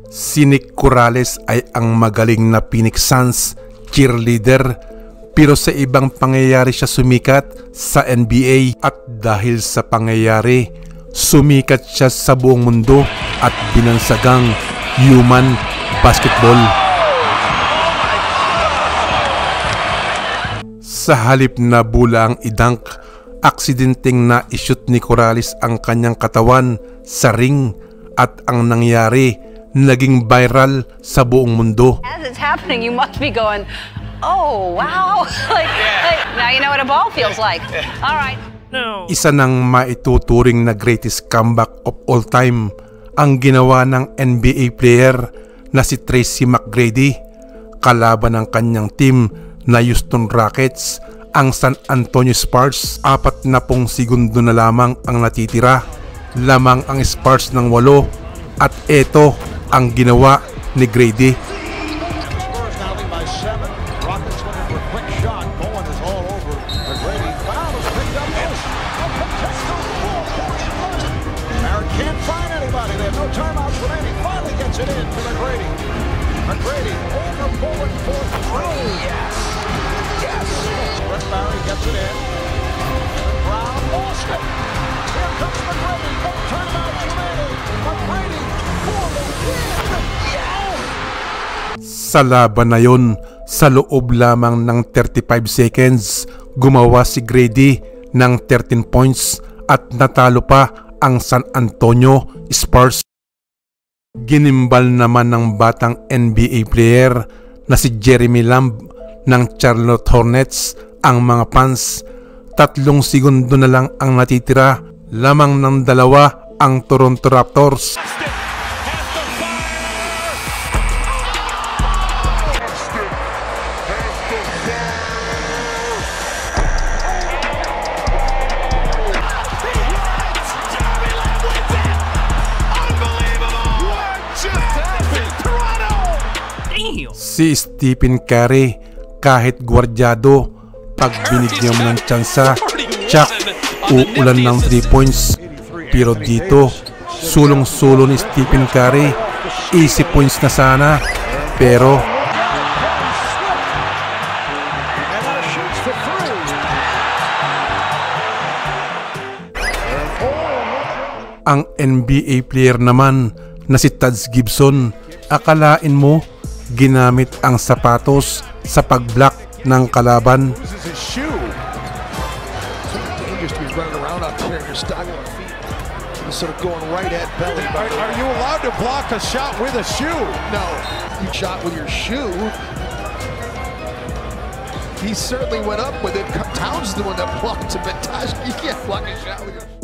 Si Nick Corrales ay ang magaling na Phoenix Suns cheerleader, pero sa ibang pangyayari siya sumikat sa NBA, at dahil sa pangyayari, sumikat siya sa buong mundo at binansagang human basketball. Sa halip na bula ang idunk, aksidenteng na-shoot ni Corrales ang kanyang katawan sa ring, at ang nangyari, naging viral sa buong mundo. As it's happening, you must be going, oh, wow. like, now you know what a ball feels like. All right. No. Isa ng maituturing na greatest comeback of all time ang ginawa ng NBA player na si Tracy McGrady kalaban ng kanyang team na Houston Rockets, ang San Antonio Spurs. 40 segundo na lamang ang natitira, lamang ang Spurs ng 8, at eto ang ginawa ni Grady. Sa laban na yun, sa loob lamang ng 35 seconds, gumawa si Grady ng 13 points at natalo pa ang San Antonio Spurs. Ginimbal naman ng batang NBA player na si Jeremy Lamb ng Charlotte Hornets ang mga fans. 3 segundo na lang ang natitira, lamang ng 2 ang Toronto Raptors. Si Stephen Curry, kahit gwardyado, pag binigyan mo ng tsansa, tsak, uulan ng 3 points. Pero dito, sulong-sulo ni Stephen Curry, easy points na sana, pero ang NBA player naman na si Taj Gibson, akalain mo ginamit ang sapatos sa pag-block ng kalaban. Are you allowed to block a shot with a shoe? No. You shot with your shoe. He certainly went up with it. Towns is the one that blocked him, but Taj, you can't block a shot with your shoe.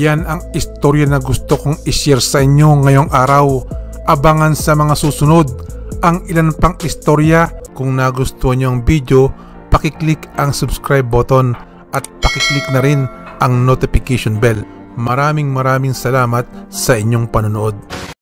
Yan ang istorya na gusto kong i-share sa inyo ngayong araw. Abangan sa mga susunod ang ilan pang istorya. Kung nagustuhan nyo ang video, pakiclick ang subscribe button at pakiclick na rin ang notification bell. Maraming salamat sa inyong panonood.